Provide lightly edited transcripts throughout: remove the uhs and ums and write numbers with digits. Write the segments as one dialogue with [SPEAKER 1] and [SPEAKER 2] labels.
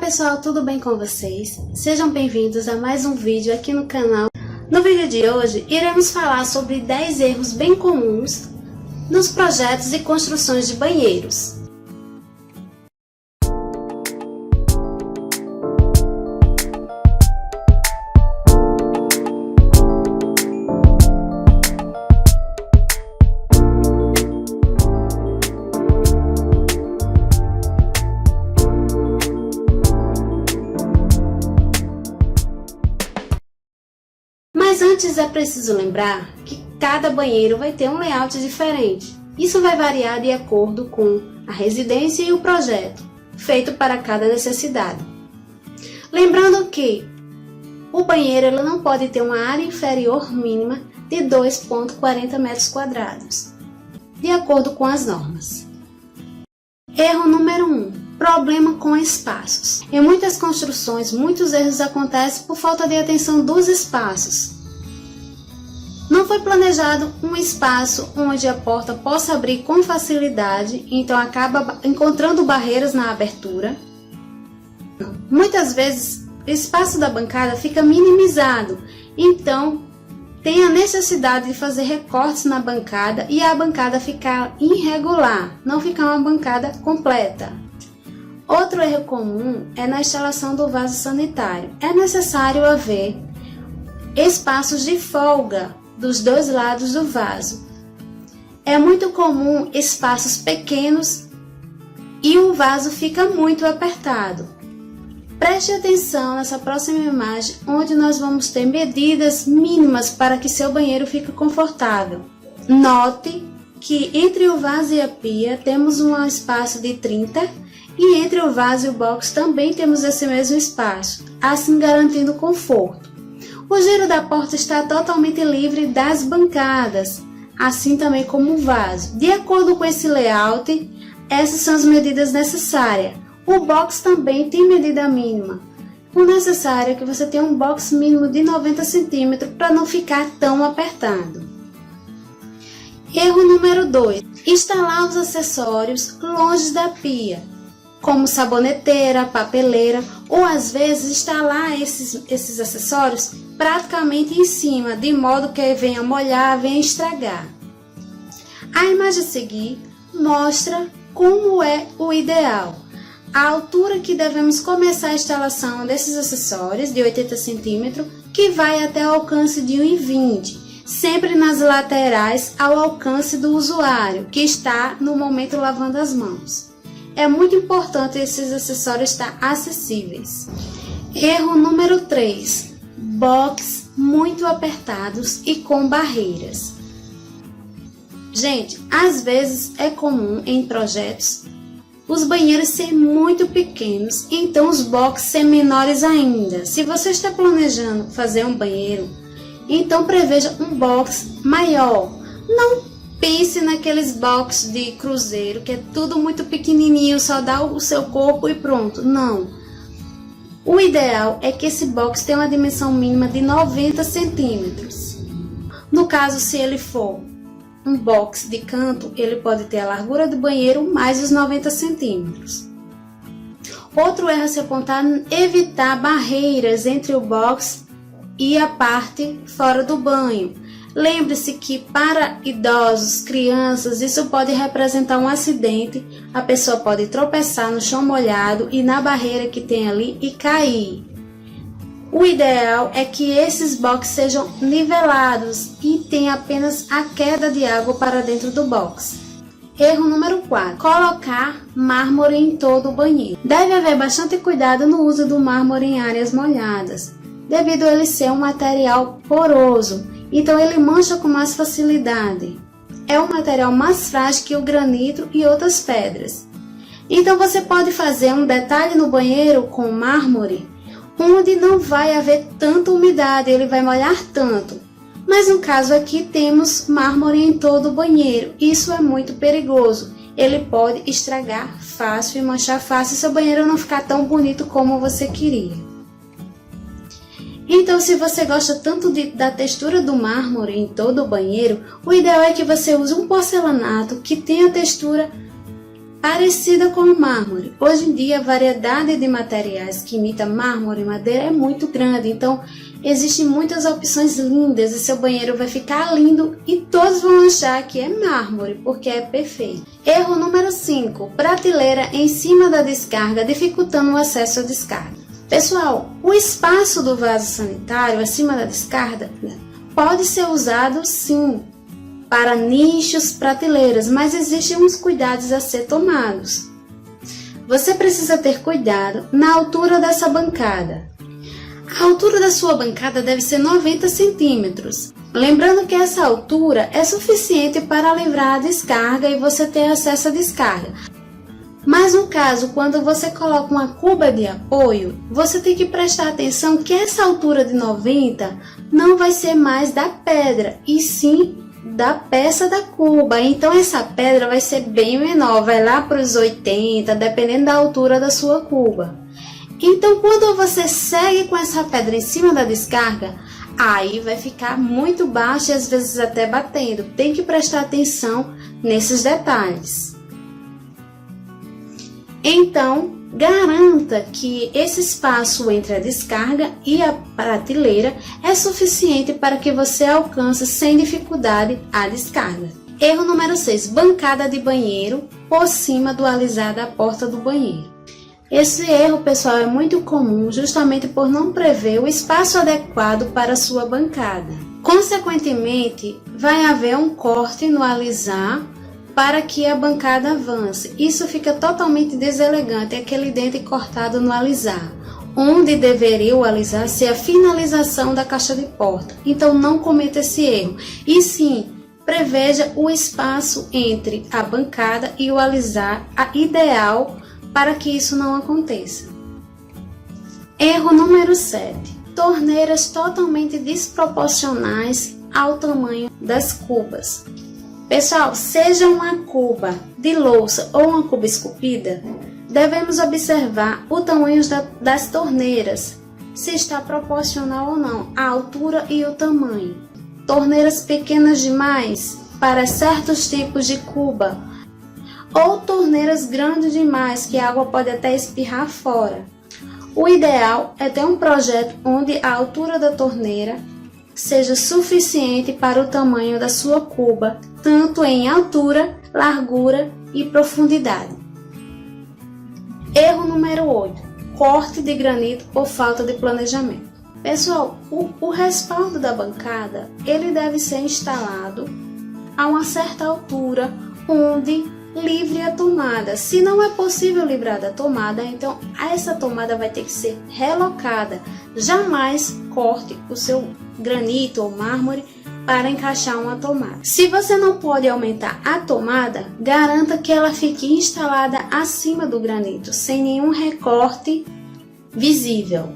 [SPEAKER 1] pessoal, tudo bem com vocês? Sejam bem-vindos a mais um vídeo aqui no canal. No vídeo de hoje, iremos falar sobre 10 erros bem comuns nos projetos e construções de banheiros. Mas antes é preciso lembrar que cada banheiro vai ter um layout diferente. Isso vai variar de acordo com a residência e o projeto, feito para cada necessidade. Lembrando que o banheiro ele não pode ter uma área inferior mínima de 2,40 metros quadrados, de acordo com as normas. Erro número 1. Problema com espaços. Em muitas construções, muitos erros acontecem por falta de atenção dos espaços. Não foi planejado um espaço onde a porta possa abrir com facilidade, então acaba encontrando barreiras na abertura. Muitas vezes, o espaço da bancada fica minimizado, então tem a necessidade de fazer recortes na bancada e a bancada ficar irregular, não ficar uma bancada completa. Outro erro comum é na instalação do vaso sanitário. É necessário haver espaços de folga dos dois lados do vaso. É muito comum espaços pequenos e o vaso fica muito apertado. Preste atenção nessa próxima imagem, onde nós vamos ter medidas mínimas para que seu banheiro fique confortável. Note que entre o vaso e a pia temos um espaço de 30 e entre o vaso e o box também temos esse mesmo espaço, assim garantindo conforto. O giro da porta está totalmente livre das bancadas, assim também como o vaso. De acordo com esse layout, essas são as medidas necessárias. O box também tem medida mínima. O necessário é que você tenha um box mínimo de 90 cm para não ficar tão apertado. Erro número 2. Instalar os acessórios longe da pia, como saboneteira, papeleira, ou às vezes instalar esses acessórios praticamente em cima, de modo que venha molhar, venha estragar. A imagem a seguir mostra como é o ideal. A altura que devemos começar a instalação desses acessórios, de 80 cm, que vai até o alcance de 1,20 m, sempre nas laterais ao alcance do usuário, que está no momento lavando as mãos. É muito importante esses acessórios estar acessíveis. Erro número 3. Box muito apertados e com barreiras. Gente, às vezes é comum em projetos os banheiros serem muito pequenos, então os boxes serem menores ainda. Se você está planejando fazer um banheiro, então preveja um box maior. Não pense naqueles boxes de cruzeiro, que é tudo muito pequenininho, só dá o seu corpo e pronto. Não. O ideal é que esse box tenha uma dimensão mínima de 90 centímetros. No caso, se ele for um box de canto, ele pode ter a largura do banheiro mais os 90 centímetros. Outro erro a se apontar é evitar barreiras entre o box e a parte fora do banho. Lembre-se que para idosos, crianças, isso pode representar um acidente. A pessoa pode tropeçar no chão molhado e na barreira que tem ali e cair. O ideal é que esses boxes sejam nivelados e tenha apenas a queda de água para dentro do box. Erro número 4. Colocar mármore em todo o banheiro. Deve haver bastante cuidado no uso do mármore em áreas molhadas, devido a ele ser um material poroso. Então ele mancha com mais facilidade. É um material mais frágil que o granito e outras pedras. Então você pode fazer um detalhe no banheiro com mármore, onde não vai haver tanta umidade, ele vai molhar tanto. Mas no caso aqui temos mármore em todo o banheiro. Isso é muito perigoso. Ele pode estragar fácil e manchar fácil, e seu banheiro não ficar tão bonito como você queria. Então, se você gosta tanto da textura do mármore em todo o banheiro, o ideal é que você use um porcelanato que tenha textura parecida com o mármore. Hoje em dia a variedade de materiais que imita mármore e madeira é muito grande, então existem muitas opções lindas e seu banheiro vai ficar lindo e todos vão achar que é mármore porque é perfeito. Erro número 5, prateleira em cima da descarga dificultando o acesso à descarga. Pessoal, o espaço do vaso sanitário acima da descarga pode ser usado sim para nichos, prateleiras, mas existem uns cuidados a ser tomados. Você precisa ter cuidado na altura dessa bancada. A altura da sua bancada deve ser 90 centímetros. Lembrando que essa altura é suficiente para livrar a descarga e você ter acesso à descarga. Mas no caso, quando você coloca uma cuba de apoio, você tem que prestar atenção que essa altura de 90 não vai ser mais da pedra, e sim da peça da cuba. Então essa pedra vai ser bem menor, vai lá para os 80, dependendo da altura da sua cuba. Então quando você segue com essa pedra em cima da descarga, aí vai ficar muito baixo e às vezes até batendo. Tem que prestar atenção nesses detalhes. Então, garanta que esse espaço entre a descarga e a prateleira é suficiente para que você alcance sem dificuldade a descarga. Erro número 6, bancada de banheiro por cima do alisar da porta do banheiro. Esse erro, pessoal, é muito comum justamente por não prever o espaço adequado para a sua bancada. Consequentemente, vai haver um corte no alisar para que a bancada avance. Isso fica totalmente deselegante, aquele dente cortado no alisar, onde deveria o alisar ser a finalização da caixa de porta. Então não cometa esse erro. E sim, preveja o espaço entre a bancada e o alisar ideal para que isso não aconteça. Erro número 7. Torneiras totalmente desproporcionais ao tamanho das cubas. Pessoal, seja uma cuba de louça ou uma cuba esculpida, devemos observar o tamanho das torneiras, se está proporcional ou não, a altura e o tamanho. Torneiras pequenas demais para certos tipos de cuba, ou torneiras grandes demais que a água pode até espirrar fora. O ideal é ter um projeto onde a altura da torneira seja suficiente para o tamanho da sua cuba, tanto em altura, largura e profundidade. Erro número 8. Corte de granito por falta de planejamento. Pessoal, o respaldo da bancada ele deve ser instalado a uma certa altura onde livre a tomada. Se não é possível livrar da tomada, então essa tomada vai ter que ser relocada. Jamais corte o seu granito ou mármore para encaixar uma tomada. Se você não pode aumentar a tomada, garanta que ela fique instalada acima do granito, sem nenhum recorte visível.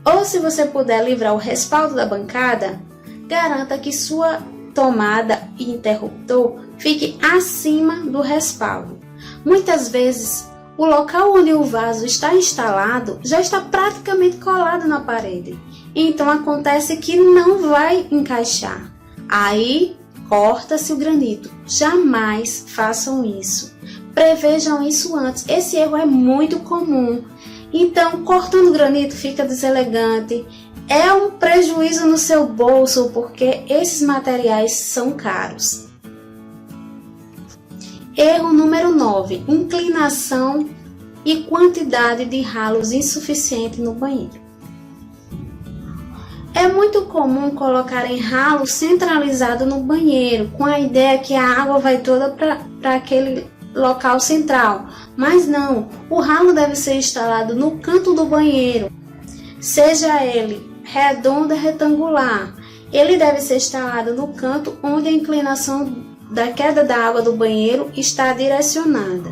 [SPEAKER 1] Ou se você puder livrar o respaldo da bancada, garanta que sua tomada e interruptor fique acima do respaldo. Muitas vezes, o local onde o vaso está instalado já está praticamente colado na parede. Então acontece que não vai encaixar. Aí corta-se o granito. Jamais façam isso. Prevejam isso antes. Esse erro é muito comum. Então, cortando o granito fica deselegante. É um prejuízo no seu bolso porque esses materiais são caros. Erro número 9. Inclinação e quantidade de ralos insuficiente no banheiro. É muito comum colocarem ralo centralizado no banheiro, com a ideia que a água vai toda para aquele local central. Mas não, o ralo deve ser instalado no canto do banheiro, seja ele redondo ou retangular. Ele deve ser instalado no canto onde a inclinação da queda da água do banheiro está direcionada.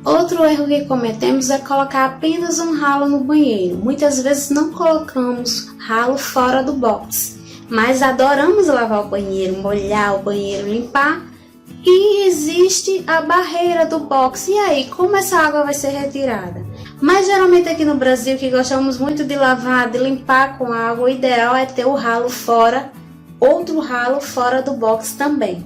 [SPEAKER 1] Outro erro que cometemos é colocar apenas um ralo no banheiro. Muitas vezes não colocamos ralo fora do box, mas adoramos lavar o banheiro, molhar o banheiro, limpar, e existe a barreira do box. E aí, como essa água vai ser retirada? Mas geralmente aqui no Brasil, que gostamos muito de lavar, de limpar com água, o ideal é ter o ralo fora, outro ralo fora do box também.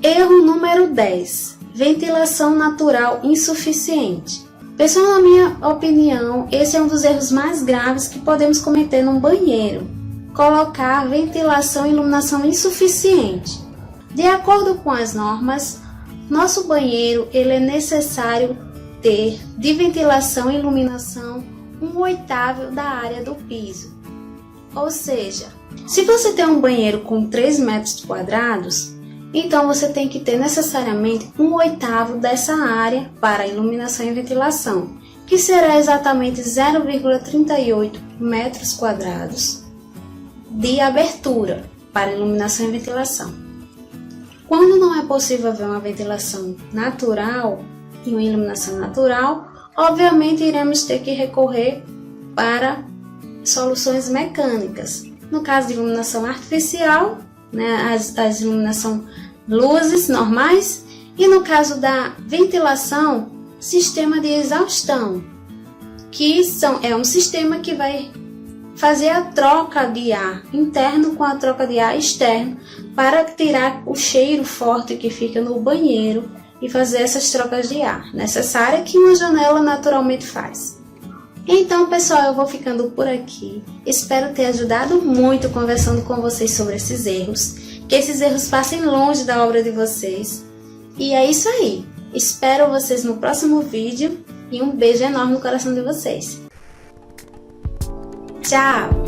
[SPEAKER 1] Erro número 10. ventilação natural insuficiente. Pessoal, na minha opinião, esse é um dos erros mais graves que podemos cometer num banheiro: colocar ventilação e iluminação insuficiente. De acordo com as normas, nosso banheiro ele é necessário ter de ventilação e iluminação 1/8 da área do piso. Ou seja, se você tem um banheiro com 3 metros quadrados, então você tem que ter necessariamente 1/8 dessa área para iluminação e ventilação, que será exatamente 0,38 metros quadrados de abertura para iluminação e ventilação. Quando não é possível haver uma ventilação natural e uma iluminação natural, obviamente iremos ter que recorrer para soluções mecânicas. No caso de iluminação artificial, as iluminação luzes normais, e no caso da ventilação, sistema de exaustão, que é um sistema que vai fazer a troca de ar interno com a troca de ar externo para tirar o cheiro forte que fica no banheiro e fazer essas trocas de ar necessárias que uma janela naturalmente faz. Então, pessoal, eu vou ficando por aqui. Espero ter ajudado muito conversando com vocês sobre esses erros. Que esses erros passem longe da obra de vocês. E é isso aí. Espero vocês no próximo vídeo e um beijo enorme no coração de vocês. Tchau!